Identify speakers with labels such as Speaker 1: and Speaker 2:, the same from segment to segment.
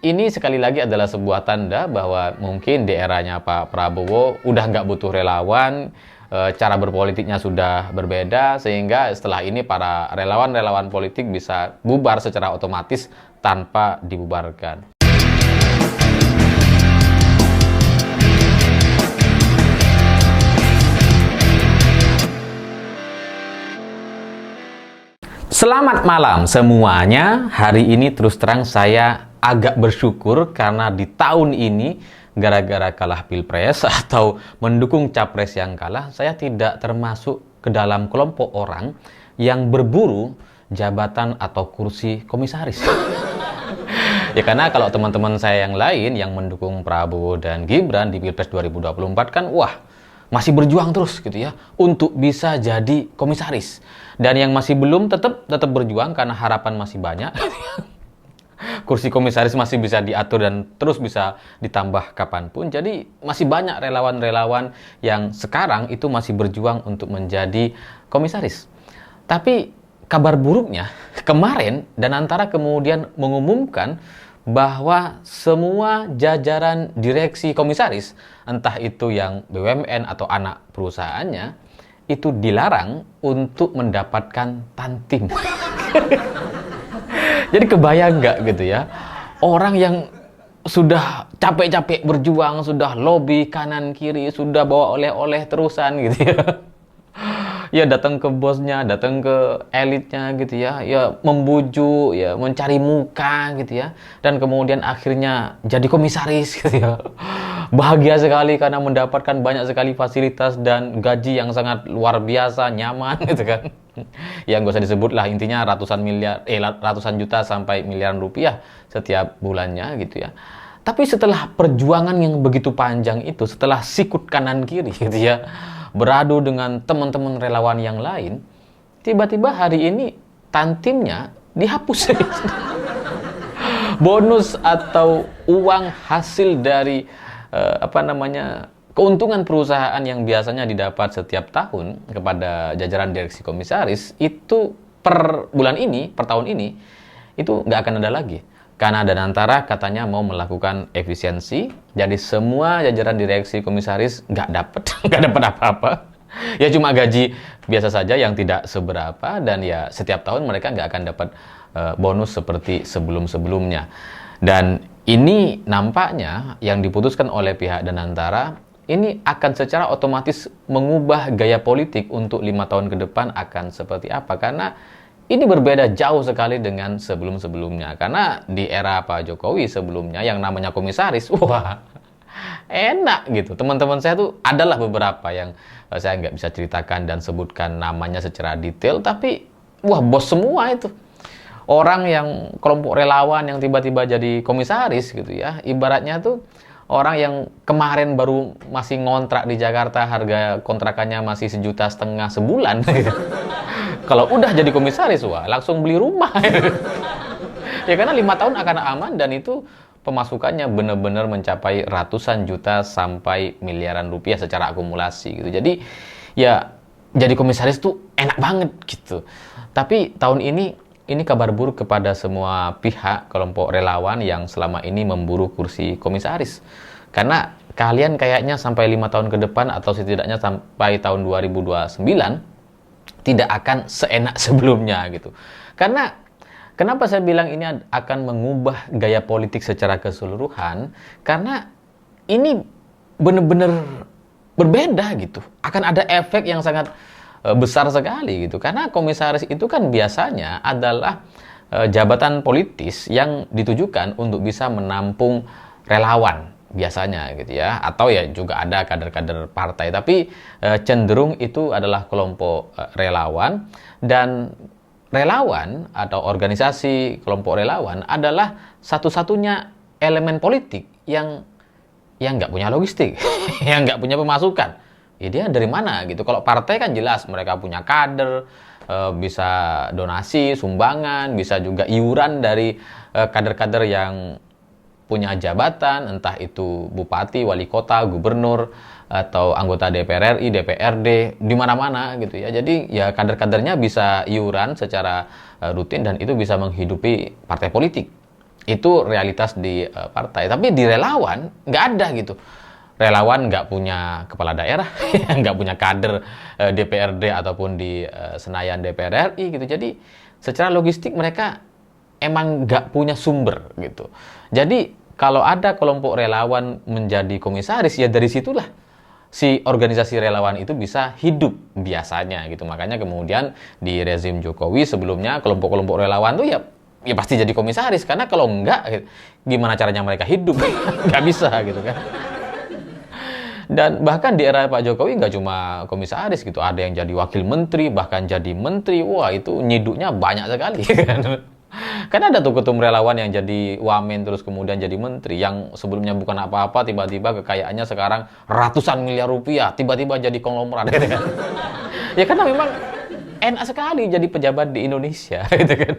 Speaker 1: ini sekali lagi adalah sebuah tanda bahwa mungkin di eranya Pak Prabowo udah nggak butuh relawan, cara berpolitiknya sudah berbeda, sehingga setelah ini para relawan-relawan politik bisa bubar secara otomatis tanpa dibubarkan. Selamat malam semuanya. Hari ini terus terang saya agak bersyukur karena di tahun ini gara-gara kalah pilpres atau mendukung capres yang kalah, saya tidak termasuk ke dalam kelompok orang yang berburu jabatan atau kursi komisaris. Ya karena kalau teman-teman saya yang lain yang mendukung Prabowo dan Gibran di Pilpres 2024 kan masih berjuang terus gitu ya untuk bisa jadi komisaris. Dan yang masih belum tetap berjuang karena harapan masih banyak. Kursi komisaris masih bisa diatur dan terus bisa ditambah kapanpun. Jadi masih banyak relawan-relawan yang sekarang itu masih berjuang untuk menjadi komisaris. Tapi kabar buruknya kemarin Danantara kemudian mengumumkan bahwa semua jajaran direksi komisaris, entah itu yang BUMN atau anak perusahaannya, itu dilarang untuk mendapatkan tantim. Jadi kebayang nggak gitu ya, orang yang sudah capek-capek berjuang, sudah lobby kanan kiri, sudah bawa oleh-oleh terusan gitu ya. Ya datang ke bosnya, datang ke elitnya gitu ya, ya membujuk, ya mencari muka gitu ya, dan kemudian akhirnya jadi komisaris gitu ya. Bahagia sekali karena mendapatkan banyak sekali fasilitas dan gaji yang sangat luar biasa, nyaman gitu kan. Ya nggak usah disebut lah, intinya ratusan juta sampai miliaran rupiah setiap bulannya gitu ya. Tapi setelah perjuangan yang begitu panjang itu, setelah sikut kanan kiri gitu ya, beradu dengan teman-teman relawan yang lain, tiba-tiba hari ini tantimnya dihapus. Bonus atau uang hasil dari keuntungan perusahaan yang biasanya didapat setiap tahun kepada jajaran direksi komisaris itu per tahun ini itu nggak akan ada lagi. Karena Danantara katanya mau melakukan efisiensi, jadi semua jajaran direksi komisaris nggak dapat apa-apa. Ya cuma gaji biasa saja yang tidak seberapa, dan ya setiap tahun mereka nggak akan dapat bonus seperti sebelum-sebelumnya. Dan ini nampaknya yang diputuskan oleh pihak Danantara ini akan secara otomatis mengubah gaya politik untuk 5 tahun ke depan akan seperti apa. Karena ini berbeda jauh sekali dengan sebelum-sebelumnya. Karena di era Pak Jokowi sebelumnya yang namanya komisaris, enak gitu. Teman-teman saya tuh adalah beberapa yang saya nggak bisa ceritakan dan sebutkan namanya secara detail, tapi bos semua itu. Orang yang kelompok relawan yang tiba-tiba jadi komisaris gitu ya. Ibaratnya tuh orang yang kemarin baru masih ngontrak di Jakarta, harga kontrakannya masih 1,5 juta sebulan. Kalau udah jadi komisaris, langsung beli rumah. Ya karena 5 tahun akan aman dan itu pemasukannya benar-benar mencapai ratusan juta sampai miliaran rupiah secara akumulasi gitu. Jadi ya jadi komisaris tuh enak banget gitu. Tapi tahun ini kabar buruk kepada semua pihak kelompok relawan yang selama ini memburu kursi komisaris. Karena kalian kayaknya sampai 5 tahun ke depan atau setidaknya sampai tahun 2029 tidak akan seenak sebelumnya gitu. Karena kenapa saya bilang ini akan mengubah gaya politik secara keseluruhan? Karena ini benar-benar berbeda gitu. Akan ada efek yang sangat besar sekali gitu. Karena komisaris itu kan biasanya adalah jabatan politis yang ditujukan untuk bisa menampung relawan biasanya gitu ya, atau ya juga ada kader-kader partai, tapi cenderung itu adalah kelompok relawan. Dan relawan atau organisasi kelompok relawan adalah satu-satunya elemen politik yang nggak punya logistik, yang nggak punya pemasukan. Ya dia dari mana gitu. Kalau partai kan jelas mereka punya kader, bisa donasi, sumbangan, bisa juga iuran dari kader-kader yang punya jabatan, entah itu bupati, wali kota, gubernur, atau anggota DPR RI, DPRD, di mana-mana gitu ya. Jadi ya kader-kadernya bisa iuran secara rutin dan itu bisa menghidupi partai politik. Itu realitas di partai. Tapi di relawan nggak ada gitu. Relawan nggak punya kepala daerah, nggak punya kader DPRD ataupun di Senayan DPR RI gitu. Jadi secara logistik mereka emang nggak punya sumber gitu. Jadi kalau ada kelompok relawan menjadi komisaris, ya dari situlah si organisasi relawan itu bisa hidup biasanya gitu. Makanya kemudian di rezim Jokowi sebelumnya kelompok-kelompok relawan tuh ya pasti jadi komisaris, karena kalau enggak gimana caranya mereka hidup? Nggak bisa gitu kan. Dan bahkan di era Pak Jokowi nggak cuma komisaris gitu, ada yang jadi wakil menteri, bahkan jadi menteri. Wah, itu nyiduknya banyak sekali kan. Karena ada tuh ketum relawan yang jadi wamen terus kemudian jadi menteri, yang sebelumnya bukan apa-apa, tiba-tiba kekayaannya sekarang ratusan miliar rupiah, tiba-tiba jadi konglomerat gitu kan. Ya karena memang enak sekali jadi pejabat di Indonesia gitu kan.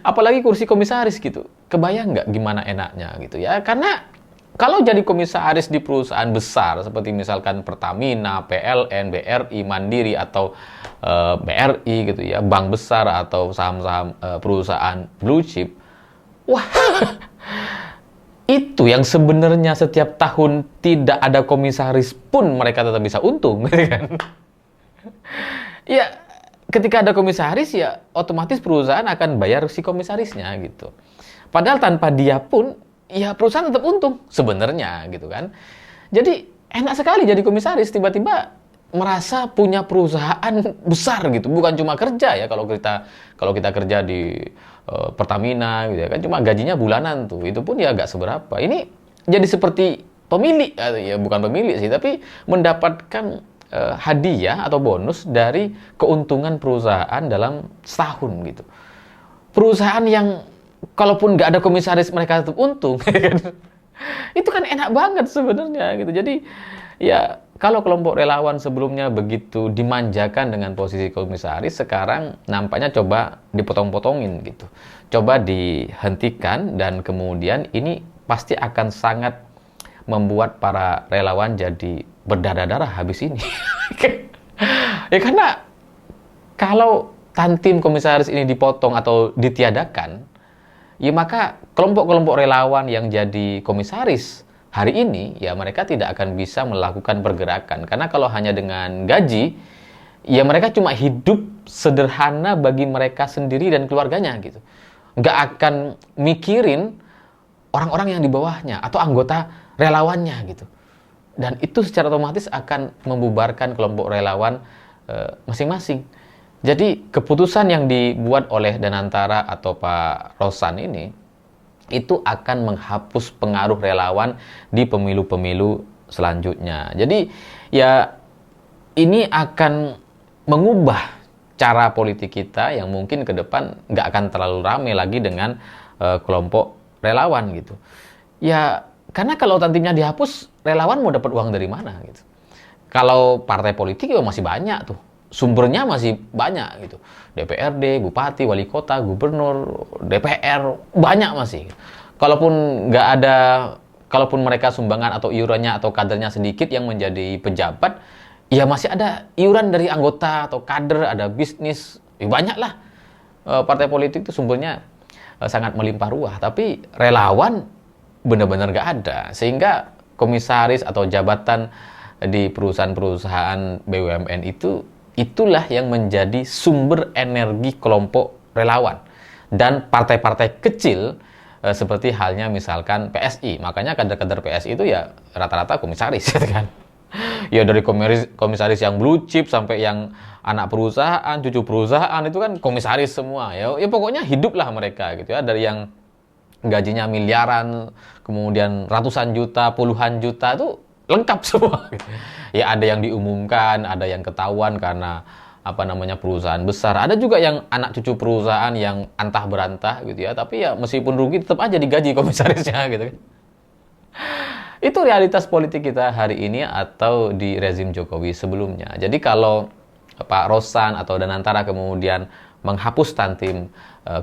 Speaker 1: Apalagi kursi komisaris gitu. Kebayang nggak gimana enaknya gitu ya. Karena kalau jadi komisaris di perusahaan besar seperti misalkan Pertamina, PLN, BRI, Mandiri atau BRI gitu ya, bank besar atau saham-saham perusahaan blue chip, wah, itu yang sebenarnya setiap tahun tidak ada komisaris pun mereka tetap bisa untung, gitu kan? Ya, ketika ada komisaris ya otomatis perusahaan akan bayar si komisarisnya gitu. Padahal tanpa dia pun ya perusahaan tetap untung sebenarnya gitu kan. Jadi enak sekali jadi komisaris, tiba-tiba merasa punya perusahaan besar gitu. Bukan cuma kerja ya, kalau kita kerja di Pertamina gitu ya kan, cuma gajinya bulanan tuh. Itu pun ya agak seberapa. Ini jadi seperti pemilik, ya bukan pemilik sih, tapi mendapatkan hadiah atau bonus dari keuntungan perusahaan dalam setahun gitu. Perusahaan yang kalaupun nggak ada komisaris mereka tetap untung, itu kan enak banget sebenarnya gitu. Jadi ya kalau kelompok relawan sebelumnya begitu dimanjakan dengan posisi komisaris, sekarang nampaknya coba dipotong-potongin gitu, coba dihentikan, dan kemudian ini pasti akan sangat membuat para relawan jadi berdarah-darah habis ini. Ya karena kalau tantim komisaris ini dipotong atau ditiadakan, ya maka kelompok-kelompok relawan yang jadi komisaris hari ini, ya mereka tidak akan bisa melakukan pergerakan. Karena kalau hanya dengan gaji, ya mereka cuma hidup sederhana bagi mereka sendiri dan keluarganya gitu. Nggak akan mikirin orang-orang yang di bawahnya atau anggota relawannya gitu. Dan itu secara otomatis akan membubarkan kelompok relawan masing-masing. Jadi keputusan yang dibuat oleh Danantara atau Pak Rosan ini itu akan menghapus pengaruh relawan di pemilu-pemilu selanjutnya. Jadi ya ini akan mengubah cara politik kita yang mungkin ke depan nggak akan terlalu ramai lagi dengan kelompok relawan gitu. Ya karena kalau tantimnya dihapus, relawan mau dapat uang dari mana gitu. Kalau partai politik ya masih banyak tuh. Sumbernya masih banyak gitu. DPRD, bupati, wali kota, gubernur, DPR, banyak masih. Kalaupun mereka sumbangan atau iurannya atau kadernya sedikit yang menjadi pejabat, ya masih ada iuran dari anggota atau kader, ada bisnis, ya banyak lah. Partai politik itu sumbernya sangat melimpah ruah, tapi relawan benar-benar nggak ada. Sehingga komisaris atau jabatan di perusahaan-perusahaan BUMN itulah yang menjadi sumber energi kelompok relawan dan partai-partai kecil seperti halnya misalkan PSI. Makanya kader-kader PSI itu ya rata-rata komisaris gitu kan. Ya dari komisaris yang blue chip sampai yang anak perusahaan, cucu perusahaan itu kan komisaris semua. Ya pokoknya hiduplah mereka gitu ya, dari yang gajinya miliaran, kemudian ratusan juta, puluhan juta itu lengkap semua. Ya ada yang diumumkan, ada yang ketahuan karena perusahaan besar. Ada juga yang anak cucu perusahaan yang antah berantah gitu ya, tapi ya meskipun rugi tetap aja digaji komisarisnya gitu kan. Itu realitas politik kita hari ini atau di rezim Jokowi sebelumnya. Jadi kalau Pak Rosan atau Danantara kemudian menghapus tantim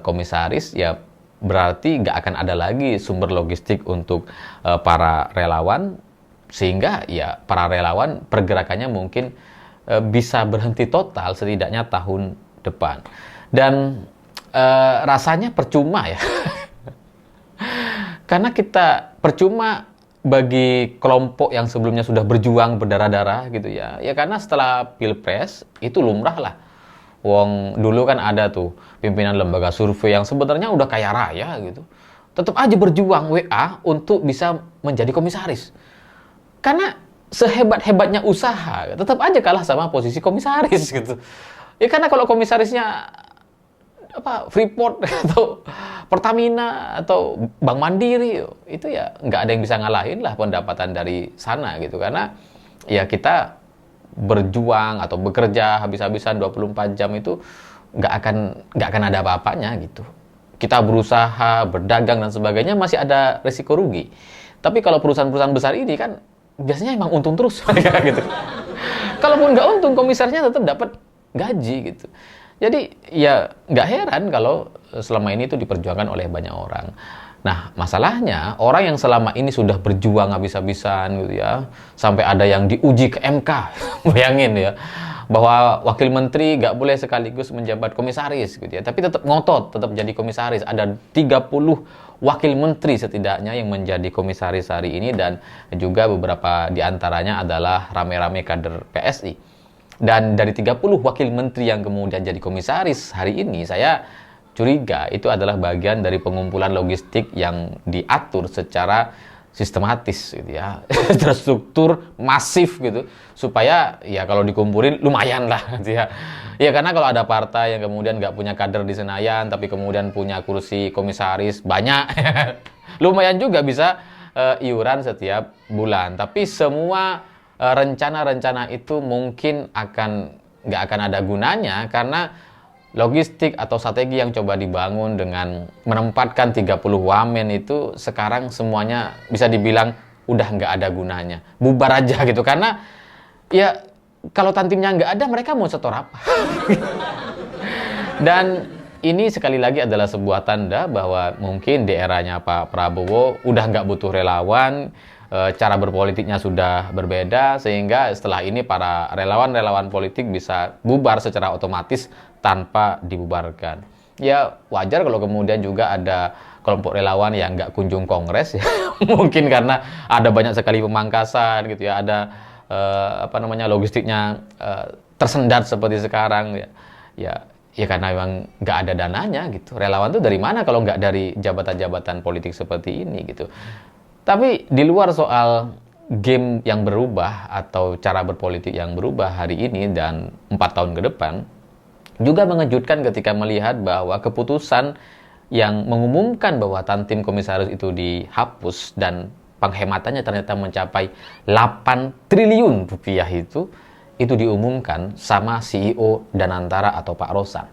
Speaker 1: komisaris, ya berarti nggak akan ada lagi sumber logistik untuk para relawan, sehingga ya para relawan pergerakannya mungkin bisa berhenti total setidaknya tahun depan. Dan rasanya percuma ya. Karena kita percuma bagi kelompok yang sebelumnya sudah berjuang berdarah-darah gitu ya. Ya karena setelah Pilpres itu lumrah lah. Wong dulu kan ada tuh pimpinan lembaga survei yang sebenarnya udah kaya raya gitu. Tetap aja berjuang WA untuk bisa menjadi komisaris. Karena sehebat-hebatnya usaha, tetap aja kalah sama posisi komisaris gitu. Ya karena kalau komisarisnya Freeport atau Pertamina atau Bank Mandiri itu ya nggak ada yang bisa ngalahin lah pendapatan dari sana gitu, karena ya kita berjuang atau bekerja habis-habisan 24 jam itu nggak akan ada apa-apanya gitu. Kita berusaha berdagang dan sebagainya masih ada resiko rugi, tapi kalau perusahaan-perusahaan besar ini kan biasanya emang untung terus gitu. Kalaupun nggak untung, komisarnya tetap dapat gaji gitu. Jadi ya nggak heran kalau selama ini itu diperjuangkan oleh banyak orang. Nah, masalahnya orang yang selama ini sudah berjuang habis-habisan gitu ya, sampai ada yang diuji ke MK, bayangin ya, bahwa wakil menteri nggak boleh sekaligus menjabat komisaris gitu ya, tapi tetap ngotot, tetap jadi komisaris. Ada 30 wakil menteri setidaknya yang menjadi komisaris hari ini, dan juga beberapa diantaranya adalah rame-rame kader PSI. Dan dari 30 wakil menteri yang kemudian jadi komisaris hari ini, saya curiga itu adalah bagian dari pengumpulan logistik yang diatur secara sistematis gitu ya, terstruktur masif gitu, supaya ya kalau dikumpulin lumayan lah gitu ya. Ya karena kalau ada partai yang kemudian nggak punya kader di Senayan tapi kemudian punya kursi komisaris banyak, lumayan juga bisa iuran setiap bulan. Tapi semua rencana-rencana itu mungkin nggak akan ada gunanya, karena logistik atau strategi yang coba dibangun dengan menempatkan 30 wamen itu sekarang semuanya bisa dibilang udah nggak ada gunanya. Bubar aja gitu, karena ya kalau tantimnya nggak ada, mereka mau setor apa? Dan ini sekali lagi adalah sebuah tanda bahwa mungkin di eranya Pak Prabowo udah nggak butuh relawan, cara berpolitiknya sudah berbeda, sehingga setelah ini para relawan-relawan politik bisa bubar secara otomatis tanpa dibubarkan. Ya wajar kalau kemudian juga ada kelompok relawan yang nggak kunjung kongres ya. Mungkin karena ada banyak sekali pemangkasan gitu ya, ada logistiknya tersendat seperti sekarang ya karena memang nggak ada dananya gitu. Relawan itu dari mana kalau nggak dari jabatan-jabatan politik seperti ini gitu. Tapi di luar soal game yang berubah atau cara berpolitik yang berubah hari ini dan 4 tahun ke depan, juga mengejutkan ketika melihat bahwa keputusan yang mengumumkan bahwa tantim komisaris itu dihapus dan penghematannya ternyata mencapai 8 triliun rupiah itu diumumkan sama CEO Danantara atau Pak Rosan.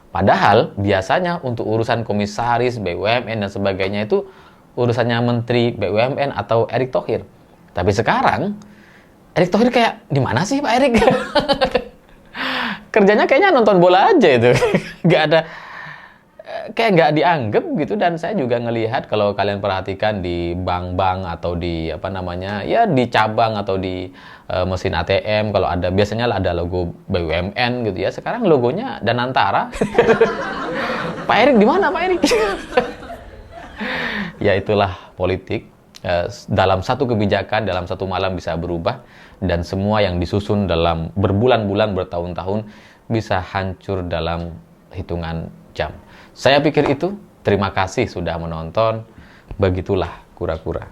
Speaker 1: Padahal biasanya untuk urusan komisaris, BUMN dan sebagainya itu urusannya Menteri BUMN atau Erick Thohir. Tapi sekarang Erick Thohir kayak di mana sih Pak Erick? Kerjanya kayaknya nonton bola aja itu. Kayak nggak dianggap gitu. Dan saya juga ngelihat kalau kalian perhatikan di bank-bank atau di di cabang atau di mesin ATM, kalau ada biasanya ada logo BUMN gitu ya. Sekarang logonya Danantara. Pak Erick di mana Pak Erick? Ya itulah politik. Dalam satu kebijakan, dalam satu malam bisa berubah, dan semua yang disusun dalam berbulan-bulan, bertahun-tahun bisa hancur dalam hitungan jam. Saya pikir itu. Terima kasih sudah menonton. Begitulah kura-kura.